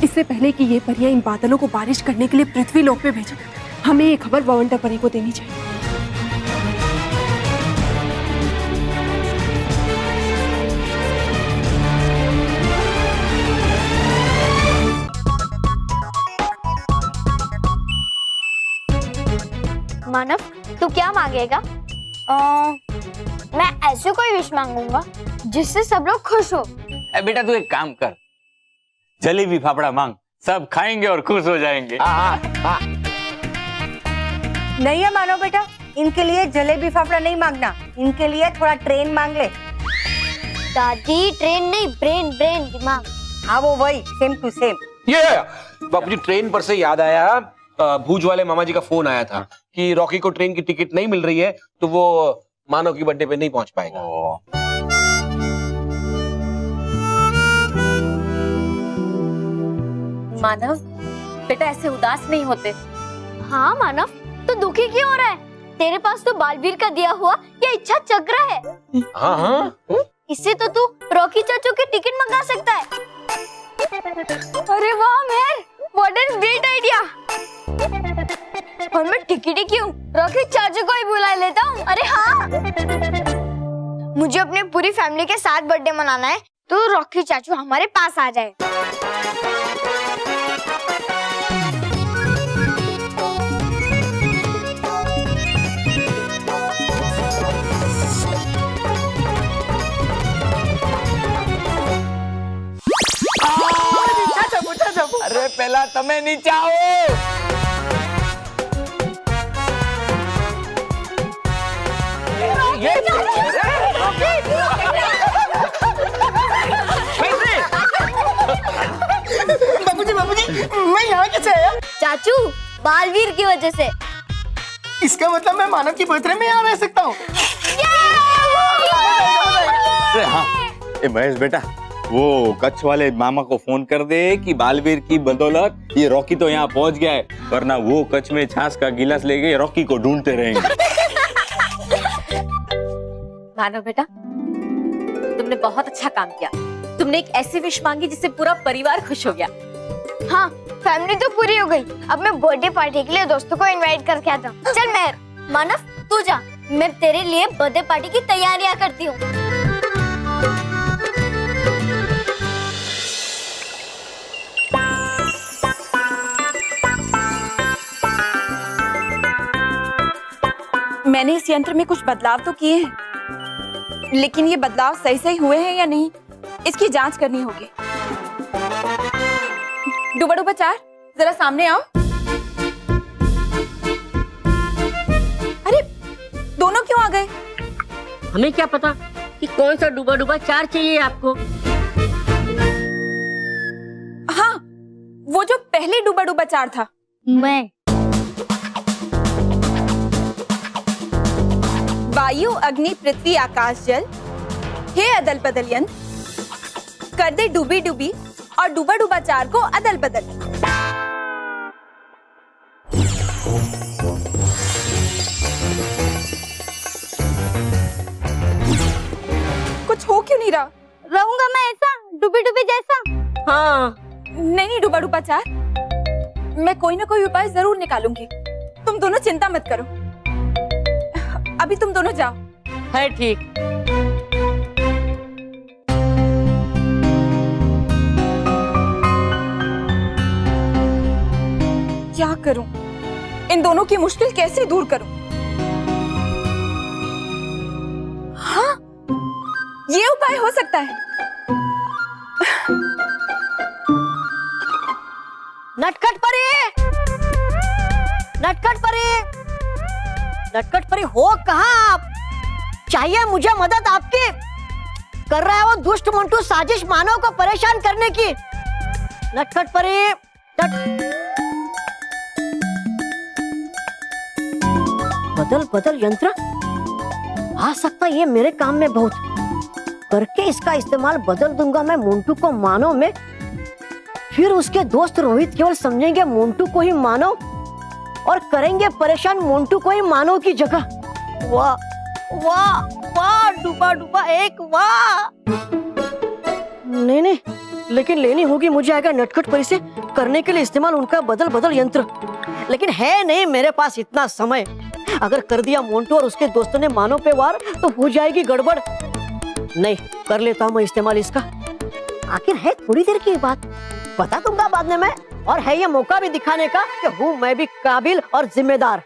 इससे पहले कि ये परियां इन बादलों को बारिश करने के लिए पृथ्वी लोक पे भेजें, हमें ये खबर बवंडर परी को देनी चाहिए। मानव, तू क्या मांगेगा? मैं ऐसे कोई विश मांगूंगा जिससे सब लोग खुश हो। बेटा तू एक काम कर, जलेबी फाफड़ा मांग, सब खाएंगे और खुश हो जाएंगे। नहीं है मानो बेटा, इनके लिए जलेबी फाफड़ा नहीं मांगना, इनके लिए थोड़ा ट्रेन मांग ले। दादी, ट्रेन नहीं, ब्रेन दिमाग। हाँ वो वही, सेम टू सेम। ये बापूजी, ट्रेन पर से याद आया, भूज वाले मामा जी का फोन आया था कि रॉकी को ट्रेन की टिकट नहीं मिल रही है, तो वो मानव की बर्थडे पे नहीं पहुंच पाएगा। मानव बेटा, ऐसे उदास नहीं होते। हाँ मानव, तू दुखी क्यों हो रहा है? तेरे पास तो बालवीर का दिया हुआ ये इच्छा चक्र है। हाँ, इससे तो तू रॉकी चाचू की टिकट मंगा सकता है। अरे वाह मेहर, व्हाट एन ग्रेट आइडिया। और मैं टिकट ही क्यों, रॉकी चाचू को ही बुला लेता हूँ। अरे हाँ, मुझे अपनी पूरी फैमिली के साथ बर्थडे मनाना है, तो रॉकी चाचू हमारे पास आ जाए। अरे पहला तमें नीचे आओ। यहाँ कैसे आया? चाचू बालवीर की वजह से। इसका मतलब मैं मानव की बर्थडे में यहाँ रह सकता हूँ। अरे हाँ, ए महेश बेटा, वो कच्छ वाले मामा को फोन कर दे कि बालवीर की बदौलत ये रॉकी तो यहाँ पहुँच गया है, वरना वो कच्छ में छाछ का गिलास लेके रॉकी को ढूंढते रहेंगे। मानो बेटा, तुमने बहुत अच्छा काम किया। तुमने एक ऐसी विश मांगी जिससे पूरा परिवार खुश हो गया। हाँ, फैमिली तो पूरी हो गई। अब मैं बर्थडे पार्टी के लिए दोस्तों को इनवाइट करके आता हूँ। चल मेहर, मानव तू जा, मैं तेरे लिए बर्थडे पार्टी की तैयारियां करती हूँ। मैंने इस यंत्र में कुछ बदलाव तो किए हैं, लेकिन ये बदलाव सही सही हुए हैं या नहीं, इसकी जांच करनी होगी। डूबा डूबा चार, जरा सामने आओ। अरे दोनों क्यों आ गए? हमें क्या पता कि कौन सा डूबा डूबा चार चाहिए आपको। हाँ, वो जो पहले डूबा डूबा चार था। मैं वायु अग्नि पृथ्वी आकाश जल, हे अदल बदल यंत्र, कर दे डूबी डूबी और डूबा डूबा चार को अदल बदल। कुछ हो क्यों नहीं रहा? रहूंगा मैं ऐसा डूबी डूबी जैसा। हाँ, नहीं डूबा डूबा चार, मैं कोई ना कोई उपाय जरूर निकालूंगी। तुम दोनों चिंता मत करो। अभी तुम दोनों जाओ। है ठीक। क्या करूं? इन दोनों की मुश्किल कैसे दूर करूं? हाँ, ये उपाय हो सकता है। नटखट परी, नटखट परी, नटखट परी हो कहाँ आप? चाहिए मुझे मदद आपकी। कर रहा है वो दुष्ट मोंटू साजिश मानव को परेशान करने की। नटखट परी, बदल बदल यंत्र आ सकता ये मेरे काम में बहुत। करके इसका इस्तेमाल बदल दूंगा मैं मोंटू को मानव में। फिर उसके दोस्त रोहित केवल समझेंगे मोंटू को ही मानव और करेंगे परेशान मोंटू को ही मानव की जगह। वाह वाह वाह, डूबा डूबा एक वाह। नहीं नहीं, लेकिन लेनी होगी मुझे अगर नटखट परी से करने के लिए इस्तेमाल उनका बदल बदल यंत्र। लेकिन है नहीं मेरे पास इतना समय। अगर कर दिया मोंटू और उसके दोस्तों ने मानव पे वार तो हो जाएगी गड़बड़। नहीं, कर लेता हूँ मैं इस्तेमाल इसका। आखिर है थोड़ी देर की बात, बता दूंगा बाद में मैं। और है ये मौका भी दिखाने का कि हूँ मैं भी काबिल और जिम्मेदार।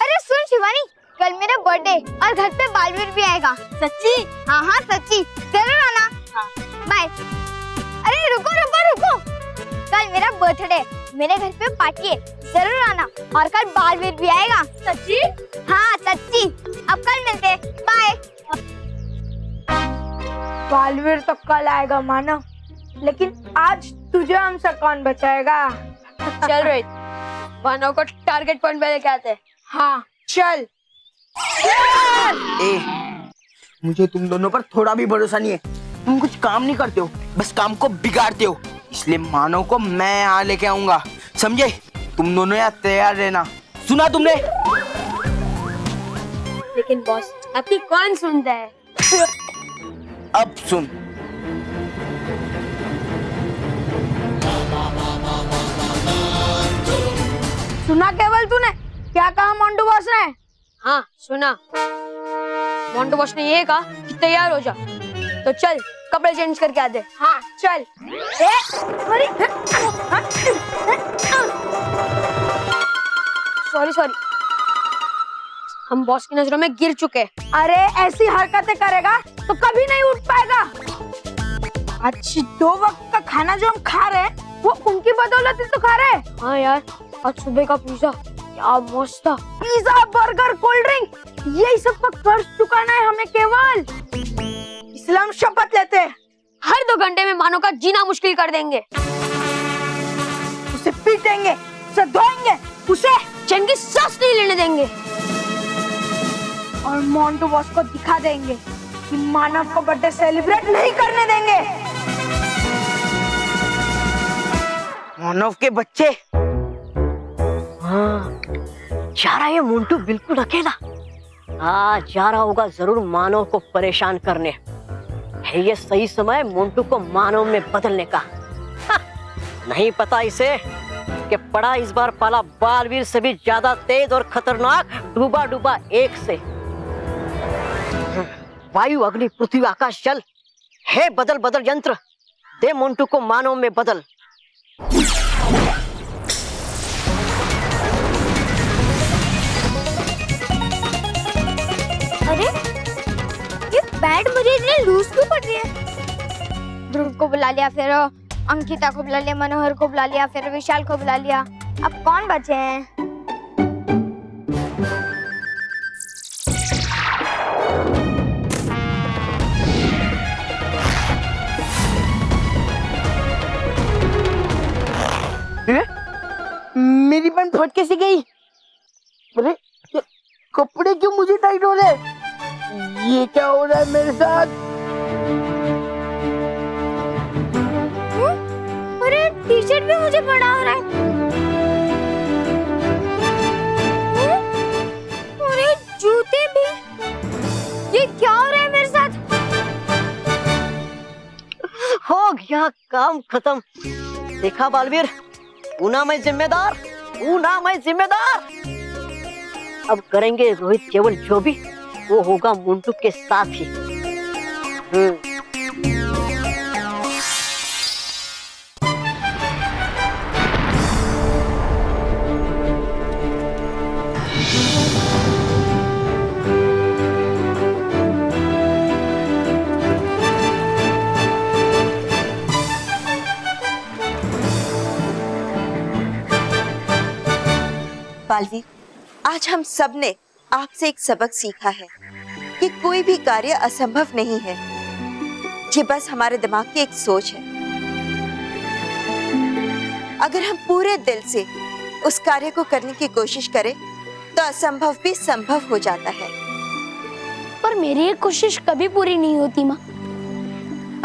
अरे सुन शिवानी, कल मेरा बर्थडे और घर पे बालवीर भी आएगा। सच्ची? हाँ हाँ सच्ची, जरूर आना। बाय। अरे रुको रुको रुको, कल मेरा बर्थडे, मेरे घर पे पार्टी है, जरूर आना। और कल बालवीर भी आएगा। सच्ची? हाँ सच्ची। अब कल मिलते हैं, बाय। बालवीर तो कल आएगा मानव, लेकिन आज तुझे हमसे कौन बचाएगा? चल रोहित, मानव को टारगेट पॉइंट पे लेके आते हैं। हाँ चल। ए, मुझे तुम दोनों पर थोड़ा भी भरोसा नहीं है। तुम कुछ काम नहीं करते हो, बस काम को बिगाड़ते हो। इसलिए मानव को मैं यहाँ लेके आऊंगा, समझे? तुम दोनों यहाँ तैयार रहना, सुना तुमने? लेकिन बॉस, आपकी कौन सुनता है? अब सुन। सुना केवल तूने? क्या कहा मोंटू बॉस ने? हाँ सुना, मोंटू बॉस ने ये कहा कि तैयार हो जा। तो चल कपड़े चेंज करके आते। हाँ चल। सॉरी सॉरी, हम बॉस की नजरों में गिर चुके हैं। अरे ऐसी हरकतें करेगा तो कभी नहीं उठ पाएगा। आज 2 वक्त का खाना जो हम खा रहे हैं वो उनकी बदौलत ही तो खा रहे हैं। हाँ यार, आज सुबह का पिज्जा क्या मस्त पिज्जा, बर्गर, कोल्ड ड्रिंक, यही सब का कर्ज चुकाना है हमें केवल। इस्लाम शपथ लेते हैं हर 2 घंटे में मानो का जीना मुश्किल कर देंगे। उसे पीटेंगे, उसे धोएंगे, उसे चैन की सांस नहीं लेने देंगे और मोंटू बॉस को दिखा देंगे कि मानव को बर्थडे सेलिब्रेट नहीं करने देंगे। मानव के बच्चे। हाँ, जा रहा है मोंटू बिल्कुल अकेला। हाँ, जा रहा होगा जरूर मानव को परेशान करने। है ये सही समय मोंटू को मानव में बदलने का। हाँ, नहीं पता इसे कि पड़ा इस बार पाला बालवीर से भी ज्यादा तेज और खतरनाक डूबा डूबा एक से। वायु, अग्नि, पृथ्वी, आकाश, जल, है बदल बदल यंत्र, दे मोंटू को मानव में बदल। अरे ये पैड मुझे इतने लूज क्यों पड़ रही है? ध्रुव को बुला लिया, फिर अंकिता को बुला लिया, मनोहर को बुला लिया, फिर विशाल को बुला लिया, अब कौन बचे हैं? मेरी पैंट फट कैसे गई? अरे कपड़े क्यों मुझे टाइट हो रहे? ये क्या हो रहा है मेरे साथ? अरे टी शर्ट भी मुझे बड़ा हो रहा है। अरे जूते भी। ये क्या हो रहा है मेरे साथ? हो गया काम खत्म। देखा बालवीर, ऊना मैं जिम्मेदार, ऊना मैं जिम्मेदार। अब करेंगे रोहित केवल जो भी वो होगा मोंटू के साथ ही। बालवीर, आज हम सब ने आपसे एक सबक सीखा है कि कोई भी कार्य असंभव नहीं है। ये बस हमारे दिमाग की एक सोच है। अगर हम पूरे दिल से उस कार्य को करने की कोशिश करें तो असंभव भी संभव हो जाता है। पर मेरी ये कोशिश कभी पूरी नहीं होती माँ।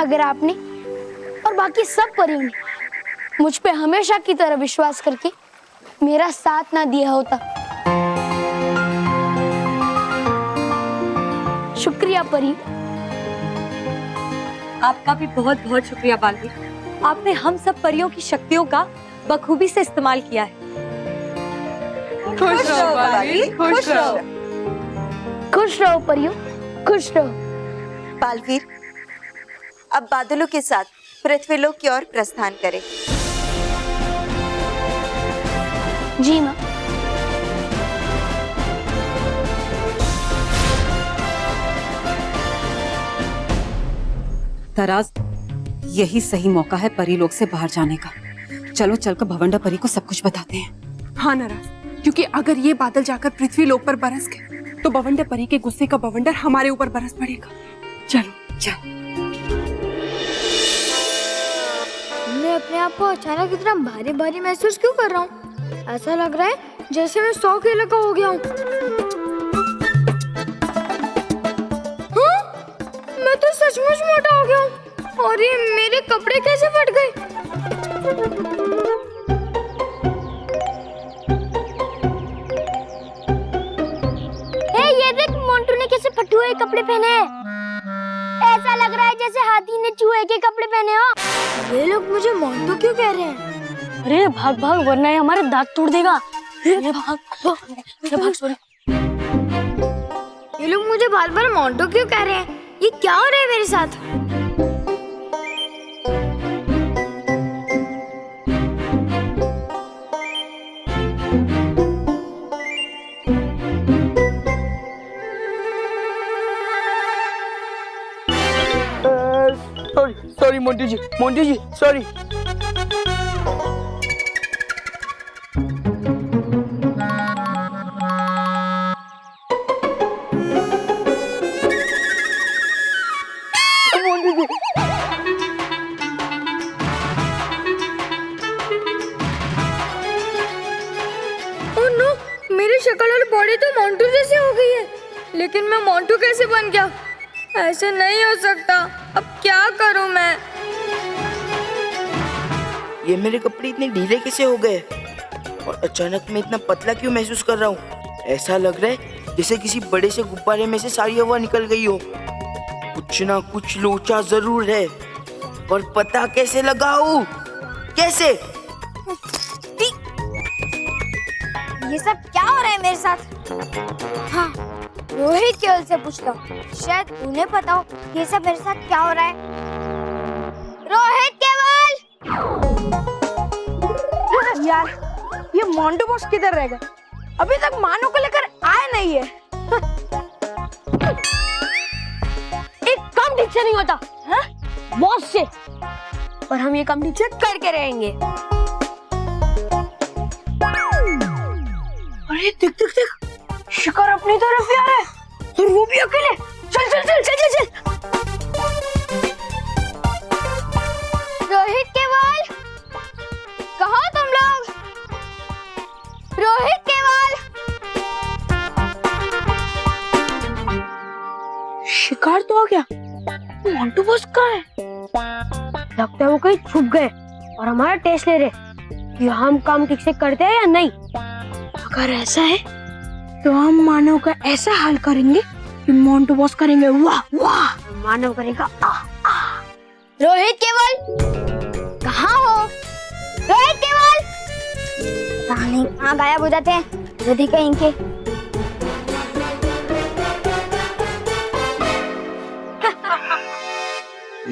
अगर आपने और बाकी सब परियों ने मुझ पे हमेशा की तरह विश्वास करके मेरा साथ ना दिया होता। शुक्रिया परी। आपका भी बहुत बहुत शुक्रिया बालवीर। आपने हम सब परियों की शक्तियों का बखूबी से इस्तेमाल किया है। खुश रहो बालवीर, खुश रहो। खुश रहो परियों, खुश रहो। बालवीर, अब बादलों के साथ पृथ्वीलोक की ओर प्रस्थान करें। जी माँ। तराज, यही सही मौका है परीलोक से बाहर जाने का। चलो चलकर भवंडा परी को सब कुछ बताते हैं। हाँ नाराज, क्योंकि अगर ये बादल जाकर पृथ्वी लोक पर बरस गए तो बवंडर परी के गुस्से का बवंडर हमारे ऊपर बरस पड़ेगा। चलो चल। मैं अपने आप को अचानक इतना भारी भारी महसूस क्यों कर रहा हूँ? ऐसा लग रहा है जैसे मैं 100 किलो का हो गया हूँ। हाँ? मैं तो सचमुच मोटा हो गया हूँ। और ये मेरे कपड़े कैसे फट गए? ये देख, मोंटू ने कैसे फटे हुए कपड़े पहने हैं। ऐसा लग रहा है जैसे हाथी ने चूहे के कपड़े पहने हो। ये लोग मुझे मोंटू क्यों कह रहे हैं? अरे भाग भाग, वरना ये हमारे दांत तोड़ देगा। ये भाग सॉरी। ये लोग मुझे बार बार मोंटू क्यों कह रहे हैं? ये क्या हो रहा है मेरे साथ? सॉरी मोंटू जी सॉरी। शक्ल और बॉडी तो मोंटू जैसी हो गई है, लेकिन मैं मोंटू कैसे बन गया? ऐसे नहीं हो सकता। अब क्या करूं मैं? ये मेरे कपड़े इतने ढीले कैसे हो गए और अचानक मैं इतना पतला क्यों महसूस कर रहा हूँ? ऐसा लग रहा है जैसे किसी बड़े से गुब्बारे में से सारी हवा निकल गई हो। कुछ ना कुछ लोचा जरूर है, पर पता कैसे लगाऊं? कैसे? ये सब क्या हो रहा है मेरे साथ? हाँ, रोहित केवल से पूछता हूँ, शायद उन्हें पता हो ये सब मेरे साथ क्या हो रहा है। रोहित केवल! यार, ये मोंटू बॉस किधर रह गए? अभी तक मानो को लेकर आए नहीं है। एक काम ठीक से नहीं होता बॉस से, और हम ये काम ठीक से करके रहेंगे। अरे देख देख देख, शिकार अपनी तरफ ही आ रहा है और वो भी अकेले। चल चल चल चल चल चल। रोहित केवल, कहाँ तुम लोग? रोहित केवल! शिकार तो आ गया, मोंटू बॉस कहाँ है? लगता है वो कहीं छुप गए और हमारा टेस्ट ले रहे कि हम काम ठीक से करते हैं या नहीं। अगर ऐसा है तो हम मानव का ऐसा हाल करेंगे कि मोंटू बॉस करेंगे वाह वाह। मानव करेगा रोहित केवल, कहाँ हो? रोहित केवल! पता नहीं कहाँ गायब हो जाते हैं यदि कहीं के।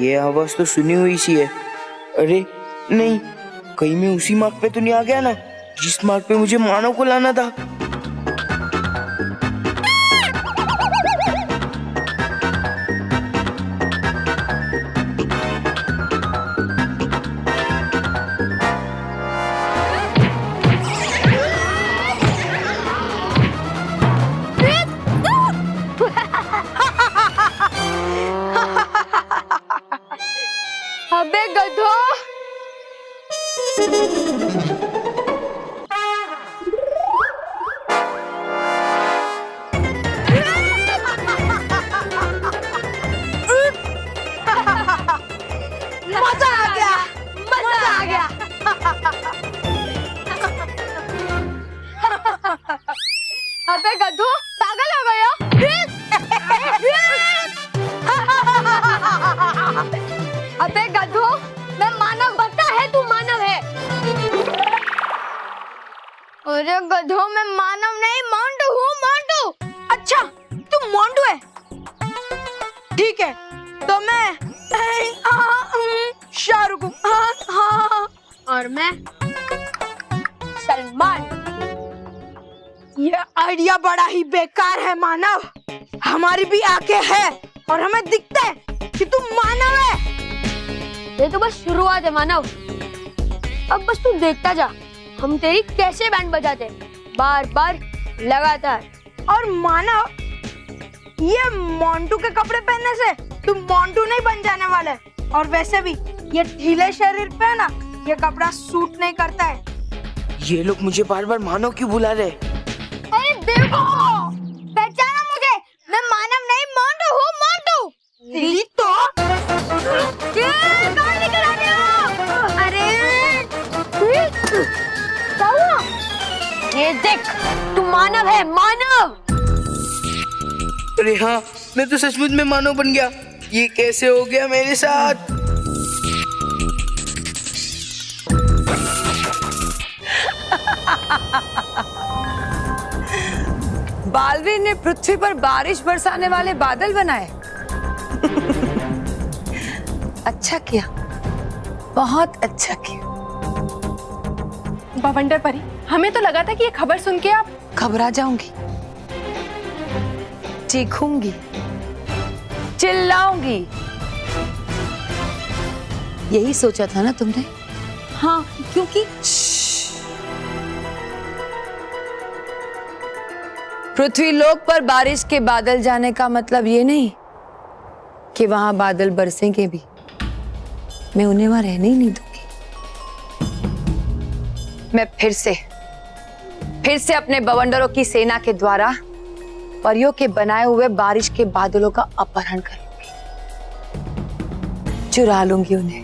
ये आवाज तो सुनी हुई सी है। अरे नहीं, कहीं मैं उसी मार्ग पे तो नहीं आ गया ना जिस मार्ग पे मुझे मानव को लाना था? अबे गधो! मजा आ गया, मजा आ गया। अबे गधो, पागल हो गया? अबे गधो, मैं मानव बनता है, तू मानव है। अरे गधो, मैं मानव नहीं मोंटू हूँ, मोंटू। अच्छा, तू मोंटू है? ठीक है, तो मैं शाहरुख हूँ। और मैं सलमान। ये आइडिया बड़ा ही बेकार है मानव। हमारी भी आंखें है और हमें दिखता है कि तू मानव है। ये तो बस शुरुआत है मानव, अब बस तू देखता जा हम तेरी कैसे बैंड बजाते, बार बार लगातार। और मानव, ये मोंटू के कपड़े पहनने से तू मोंटू नहीं बन जाने वाला है। और वैसे भी ये ढीले शरीर पे है ना, ये कपड़ा सूट नहीं करता है। ये लोग मुझे बार बार मानव क्यों बुला रहे? अरे देखो, पहचाना मुझे, मैं मानव नहीं मोंटू हूँ, मोंटू। तेरी तो कहाँ निकल आ गया? अरे क्या हुआ? ये देख, तू मानव है, मानव। अरे हाँ, मैं तो सचमुच में मानव बन गया। ये कैसे हो गया मेरे साथ? बालवीर ने पृथ्वी पर बारिश बरसाने वाले बादल बनाए। अच्छा किया, बहुत अच्छा किया। बवंडर परी, हमें तो लगा था कि ये खबर सुन के आप घबरा जाऊंगी, चीखूंगी, चिल्लाऊंगी। यही सोचा था ना तुमने? हाँ, क्योंकि पृथ्वी लोक पर बारिश के बादल जाने का मतलब ये नहीं कि वहां बादल बरसेंगे भी। मैं उन्हें वहां रहने ही नहीं दूंगी। मैं फिर से फिर से अपने बवंडरों की सेना के द्वारा परियों के बनाए हुए बारिश के बादलों का अपहरण करूंगी, चुरा लूंगी उन्हें।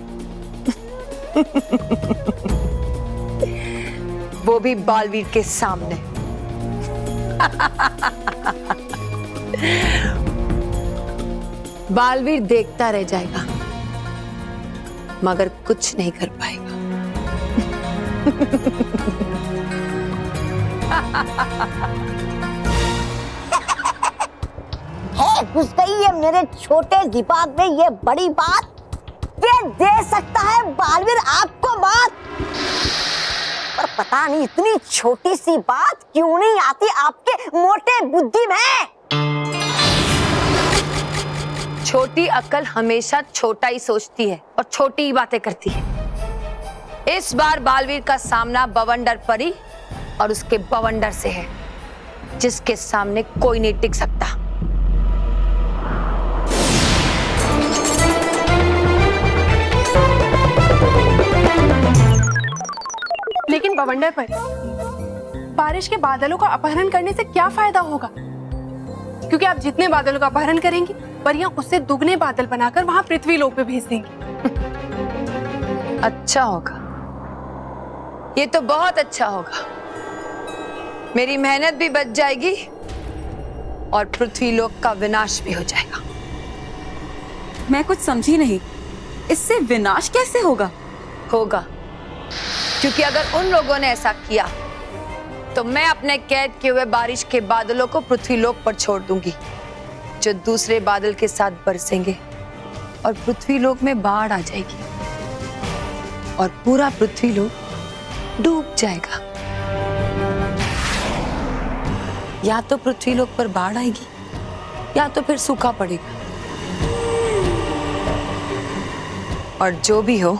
वो भी बालवीर के सामने। बालवीर देखता रह जाएगा मगर कुछ नहीं कर पाएगा। है घुस गई है मेरे छोटे दिमाग में ये बड़ी बात। ये दे सकता है बालवीर आपको बात, पर पता नहीं इतनी छोटी सी बात क्यों नहीं आती आपके मोटे बुद्धि में। छोटी अक्ल हमेशा छोटा ही सोचती है और छोटी ही बातें करती है। इस बार बालवीर का सामना बवंडर परी और उसके बवंडर से है, जिसके सामने कोई नहीं टिक सकता। लेकिन बवंडर पर बारिश के बादलों का अपहरण करने से क्या फायदा होगा? क्योंकि आप जितने बादलों का अपहरण करेंगी, परियां उससे दुगने बादल बनाकर वहां पृथ्वी लोक पे भेज देंगी। अच्छा होगा, ये तो बहुत अच्छा होगा। मेरी मेहनत भी बच जाएगी और पृथ्वी लोक का विनाश भी हो जाएगा। मैं कुछ समझी नहीं, इससे विनाश कैसे होगा? होगा क्योंकि अगर उन लोगों ने ऐसा किया तो मैं अपने कैद किए हुए बारिश के बादलों को पृथ्वी लोक पर छोड़ दूंगी, जो दूसरे बादल के साथ बरसेंगे और पृथ्वी लोक में बाढ़ आ जाएगी और पूरा पृथ्वी लोक डूब जाएगा। या तो पृथ्वी लोक पर बाढ़ आएगी या तो फिर सूखा पड़ेगा। और जो भी हो,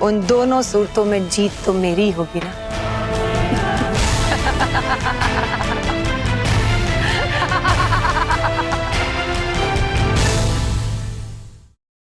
उन दोनों सूरतों में जीत तो मेरी होगी ना।